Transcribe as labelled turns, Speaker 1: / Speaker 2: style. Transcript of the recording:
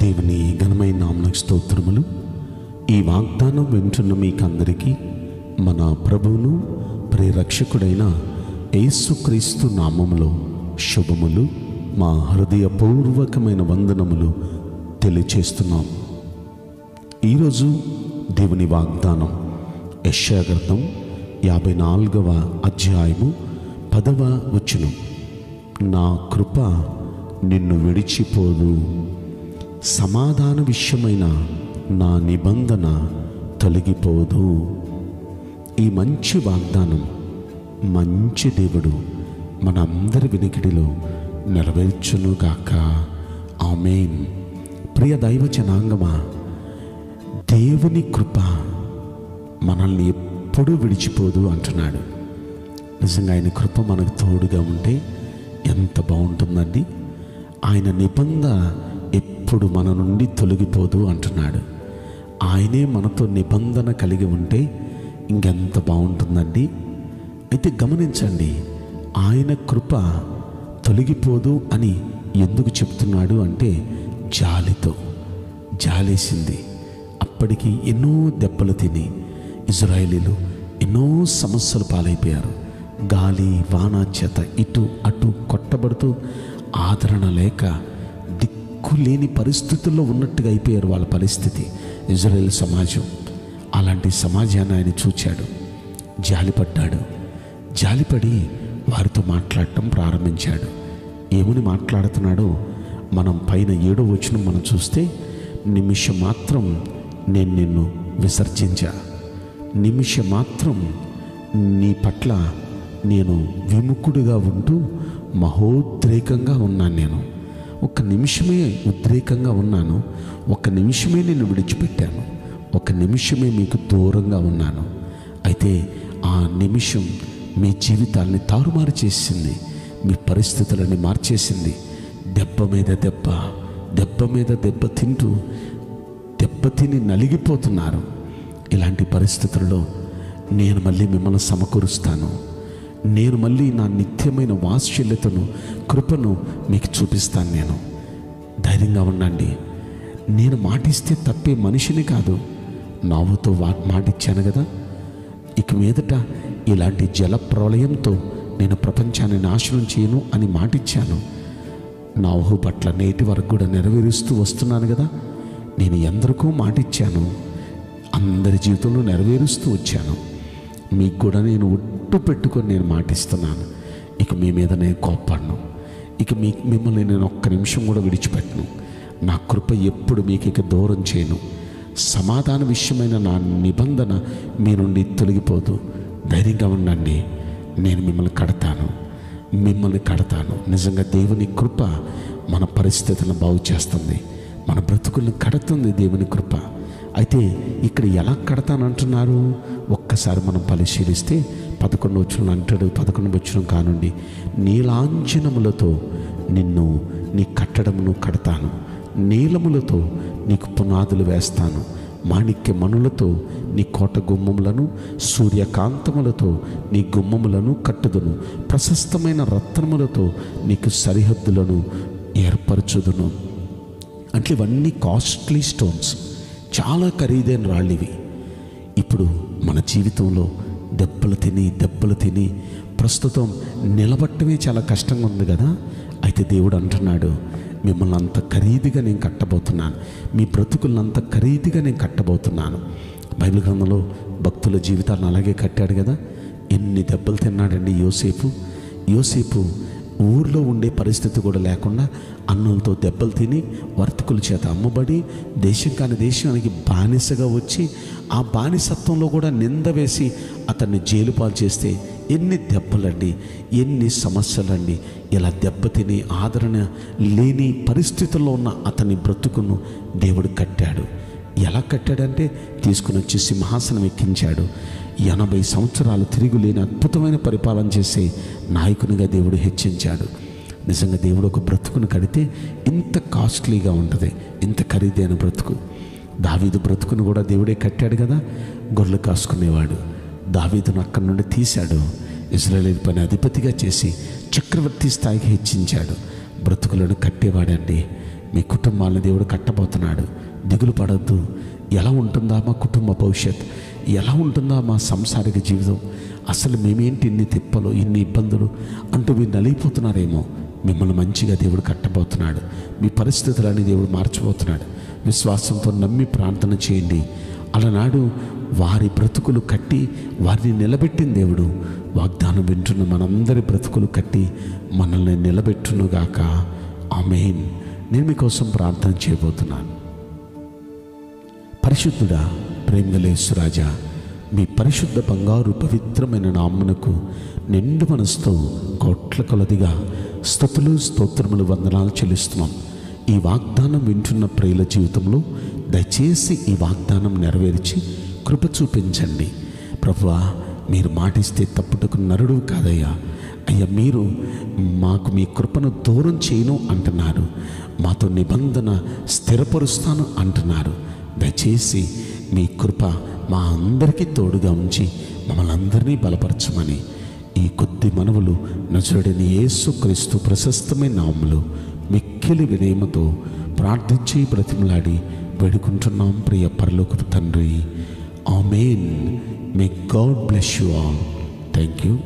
Speaker 1: దేవుని ఘనమైన నామమునకు స్తోత్రములు. ఈ వాగ్దానం వింటున్న మీకందరికీ మన ప్రభువును ప్రియరక్షకుడైన యేసుక్రీస్తు నామములో శుభములు, మా హృదయపూర్వకమైన వందనములు తెలియచేస్తున్నాం. ఈరోజు దేవుని వాగ్దానం యెషయా గ్రంథం 54వ అధ్యాయము 10వ వచనం. నా కృప నిన్ను విడిచిపోదు, సమాధాన విషయమైన నా నిబంధన తొలగిపోదు. ఈ మంచి వాగ్దానం మంచి దేవుడు మనందరి వినికిడిలో నెరవేర్చునుగాక. ఆమేన్. ప్రియ దైవ జనాంగమా, దేవుని కృప మనల్ని ఎప్పుడూ విడిచిపోదు అంటున్నాడు. నిజంగా ఆయన కృప మనకు తోడుగా ఉంటే ఎంత బాగుంటుందండి. ఆయన నిబంధన ఎప్పుడు మన నుండి తొలగిపోదు అంటున్నాడు. ఆయనే మనతో నిబంధన కలిగి ఉంటే ఇంకెంత బాగుంటుందండి. అయితే గమనించండి, ఆయన కృప తొలగిపోదు అని ఎందుకు చెప్తున్నాడు అంటే జాలితో. జాలేసింది. అప్పటికి ఎన్నో దెబ్బలు తిని ఇజ్రాయేలీలు ఎన్నో సమస్యలు పాలైపోయారు. గాలి వాన చేత ఇటు అటు కొట్టబడుతూ ఆదరణ లేక దిక్కులేని పరిస్థితుల్లో ఉన్నట్టుగా అయిపోయారు వాళ్ళ పరిస్థితి. ఇజ్రాయేల్ సమాజం అలాంటి సమాజాన్ని ఆయన చూచాడు, జాలిపడ్డాడు. జాలిపడి వారితో మాట్లాడటం ప్రారంభించాడు. ఏమని మాట్లాడుతున్నాడో మనం పైన 7వ వచనం మనం చూస్తే, నిమిషం మాత్రం నేను నిన్ను విసర్జించా, నిమిషం మాత్రం నీ పట్ల నేను విముఖుడిగా ఉంటూ మహోద్రేకంగా ఉన్నాను. నేను ఒక నిమిషమే ఉద్రేకంగా ఉన్నాను, ఒక నిమిషమే నేను విడిచిపెట్టాను, ఒక నిమిషమే మీకు దూరంగా ఉన్నాను. అయితే ఆ నిమిషం మీ జీవితాల్ని తారుమారు చేసింది, మీ పరిస్థితులని మార్చేసింది. దెబ్బ మీద దెబ్బ, దెబ్బ మీద దెబ్బ తింటూ దెబ్బతిని నలిగిపోతున్నారు. ఇలాంటి పరిస్థితుల్లో నేను మళ్ళీ మిమ్మల్ని సమకూరుస్తాను, నేను మళ్ళీ నా నిత్యమైన వాత్సల్యతను కృపను మీకు చూపిస్తాను. నేను ధైర్యంగా ఉండండి. నేను మాటిస్తే తప్పే మనిషిని కాదు, నావుతో మాటిచ్చాను కదా. ఇక మీదట ఇలాంటి జల ప్రళయంతో నేను ప్రపంచాన్ని నాశనం చేయను అని మాటిచ్చాను. నా ఊహ పట్ల నేటి వరకు కూడా నెరవేరుస్తూ వస్తున్నాను కదా. నేను ఎందరికో మాటిచ్చాను, అందరి జీవితంలో నెరవేరుస్తూ వచ్చాను. మీకు కూడా నేను ఒట్టు పెట్టుకొని నేను మాటిస్తున్నాను. ఇక మీ మీద నేను కోప్పడను, ఇక మిమ్మల్ని నేను ఒక్క నిమిషం కూడా విడిచిపెట్టను. నా కృప ఎప్పుడు మీకు ఇక దూరం చేయను. సమాధాన విషయమైన నా నిబంధన మీ నుండి తొలగిపోదు. ధైర్యంగా ఉండండి, నేను మిమ్మల్ని కడతాను. నిజంగా దేవుని కృప మన పరిస్థితులను బాగు చేస్తుంది, మన బ్రతుకులను కడుతుంది దేవుని కృప. అయితే ఇక్కడ ఎలా కడతానంటున్నారు ఒక్కసారి మనం పరిశీలిస్తే 11వ వచనం అంటాడు. 11వ వచనం కానుండి, నీలాంజనములతో నిన్ను నీ కట్టడమును కడతాను, నీలములతో నీకు పునాదులు వేస్తాను, మాణిక్య మణులతో నీ కోట గుమ్మములను, సూర్యకాంతములతో నీ గుమ్మములను కట్టుదును, ప్రశస్తమైన రత్నములతో నీకు సరిహద్దులను ఏర్పరచుదును. అంటే ఇవన్నీ కాస్ట్లీ స్టోన్స్, చాలా ఖరీదైన రాళ్ళు ఇవి. ఇప్పుడు మన జీవితంలో దెబ్బలు తిని ప్రస్తుతం నిలబట్టమే చాలా కష్టంగా ఉంది కదా. అయితే దేవుడు అంటున్నాడు, మిమ్మల్ని అంత ఖరీదుగా నేను కట్టబోతున్నాను, మీ బ్రతుకులను అంత ఖరీదుగా నేను కట్టబోతున్నాను. బైబిల్ గ్రంథంలో భక్తుల జీవితాలను అలాగే కట్టాడు కదా. ఎన్ని దెబ్బలు తిన్నాడండి యోసేపు ఊర్లో ఉండే పరిస్థితి కూడా లేకుండా అన్నులతో దెబ్బలు తిని వర్తకుల చేత అమ్మబడి దేశం కాని దేశానికి బానిసగా వచ్చి ఆ బానిసత్వంలో కూడా నింద వేసి అతన్ని జైలు పాలు చేస్తే ఎన్ని దెబ్బలండి, ఎన్ని సమస్యలండి. ఇలా దెబ్బతిని ఆదరణ లేని పరిస్థితుల్లో ఉన్న అతని బ్రతుకును దేవుడు కట్టాడు. ఎలా కట్టాడంటే తీసుకుని వచ్చి సింహాసనం ఎక్కించాడు. 80 సంవత్సరాలు తిరుగులేని అద్భుతమైన పరిపాలన చేసే నాయకునిగా దేవుడు హెచ్చించాడు. నిజంగా దేవుడు ఒక బ్రతుకును కడితే ఇంత కాస్ట్లీగా ఉంటుంది, ఇంత ఖరీదైన బ్రతుకు. దావీదు బ్రతుకును కూడా దేవుడే కట్టాడు కదా. గొర్రెలు కాసుకునేవాడు. దావీదును అక్కడి నుండి తీశాడు, ఇశ్రాయేలు పైన అధిపతిగా చేసి చక్రవర్తి స్థాయికి హెచ్చించాడు. బ్రతుకులను కట్టేవాడండి. మీ కుటుంబాలను దేవుడు కట్టబోతున్నాడు. దిగులు పడొద్దు. ఎలా ఉంటుందా మా కుటుంబ భవిష్యత్, ఎలా ఉంటుందా మా సంసారిక జీవితం, అసలు మేమేంటి ఇన్ని తిప్పలు ఇన్ని ఇబ్బందులు అంటూ మీరు నలిగిపోతున్నారేమో. మిమ్మల్ని మంచిగా దేవుడు కట్టబోతున్నాడు. మీ పరిస్థితులన్నీ దేవుడు మార్చబోతున్నాడు. విశ్వాసంతో నమ్మి ప్రార్థన చేయండి. అలనాడు వారి బ్రతుకులు కట్టి వారిని నిలబెట్టిన దేవుడు వాగ్దానం వింటున్న మనందరి బ్రతుకులు కట్టి మనల్ని నిలబెట్టునుగాక. ఆమేన్. నేను మీకోసం ప్రార్థన చేయబోతున్నాను. పరిశుద్ధుడా, ప్రేమగల యేసురాజా, మీ పరిశుద్ధ బంగారు పవిత్రమైన నామమునకు నిండు మనసుతో కోట్ల కొలదిగా స్తుతులు స్తోత్రములు వందనాలు చెల్లిస్తున్నాం. ఈ వాగ్దానం వింటున్న ప్రియుల జీవితంలో దయచేసి ఈ వాగ్దానం నెరవేర్చి కృప చూపించండి. ప్రభువా, మీరు మాటిస్తే తప్పుటకు నరుడు కాదయ్యా. అయ్యా, మీరు మాకు మీ కృపను దూరం చేయను అంటున్నారు. మాతో నిబంధన స్థిరపరుస్తాను అంటున్నారు. దయచేసి మీ కృప మా అందరికీ తోడుగా ఉంచి మమ్మల్ని అందరినీ బలపరచమని ఈ కొద్ది మనవులు నజరుడైన యేసుక్రీస్తు ప్రశస్తమైన నామములో మిక్కిలి వినయముతో ప్రార్థించి బ్రతిమలాడి వేడుకుంటున్నాం ప్రియ పరలోకపు తండ్రి. Amen. May God bless you all. Thank you.